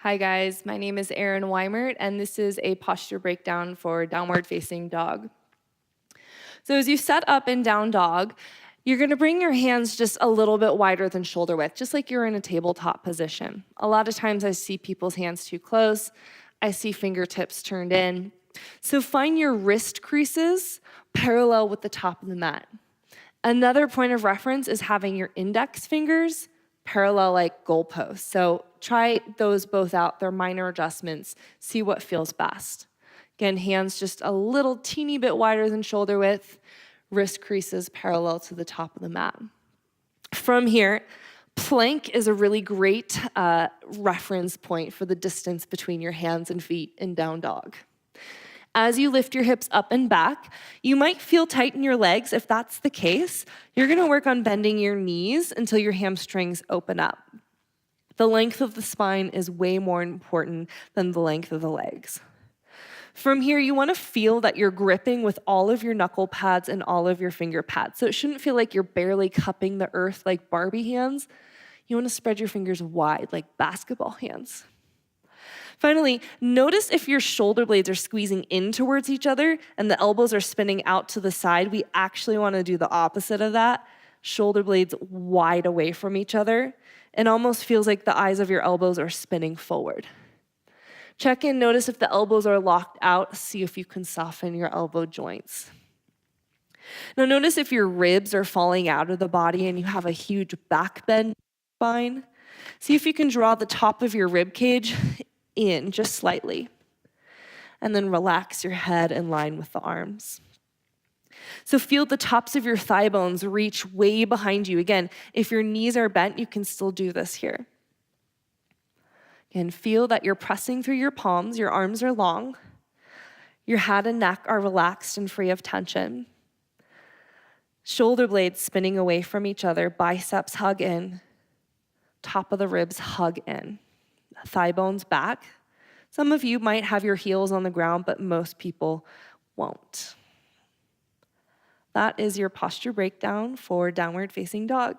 Hi guys, my name is Erin Wimert, and this is a posture breakdown for downward facing dog. So as you set up in down dog, you're gonna bring your hands just a little bit wider than shoulder width, just like you're in a tabletop position. A lot of times I see people's hands too close. I see fingertips turned in. So find your wrist creases parallel with the top of the mat. Another point of reference is having your index fingers parallel like goalposts. So try those both out. They're minor adjustments. See what feels best. Again, hands just a little teeny bit wider than shoulder width, wrist creases parallel to the top of the mat. From here, plank is a really great reference point for the distance between your hands and feet in down dog. As you lift your hips up and back, you might feel tight in your legs. If that's the case, you're gonna work on bending your knees until your hamstrings open up. The length of the spine is way more important than the length of the legs. From here, you wanna feel that you're gripping with all of your knuckle pads and all of your finger pads. So it shouldn't feel like you're barely cupping the earth like Barbie hands. You wanna spread your fingers wide like basketball hands. Finally, notice if your shoulder blades are squeezing in towards each other and the elbows are spinning out to the side. We actually want to do the opposite of that. Shoulder blades wide away from each other. It almost feels like the eyes of your elbows are spinning forward. Check in, notice if the elbows are locked out. See if you can soften your elbow joints. Now notice if your ribs are falling out of the body and you have a huge back bend spine. See if you can draw the top of your rib cage in just slightly, and then relax your head in line with the arms. So feel the tops of your thigh bones reach way behind you. Again, if your knees are bent, you can still do this here. Again, feel that you're pressing through your palms, your arms are long, your head and neck are relaxed and free of tension. Shoulder blades spinning away from each other, biceps hug in, top of the ribs hug in. Thigh bones back. Some of you might have your heels on the ground, but most people won't. That is your posture breakdown for downward facing dog.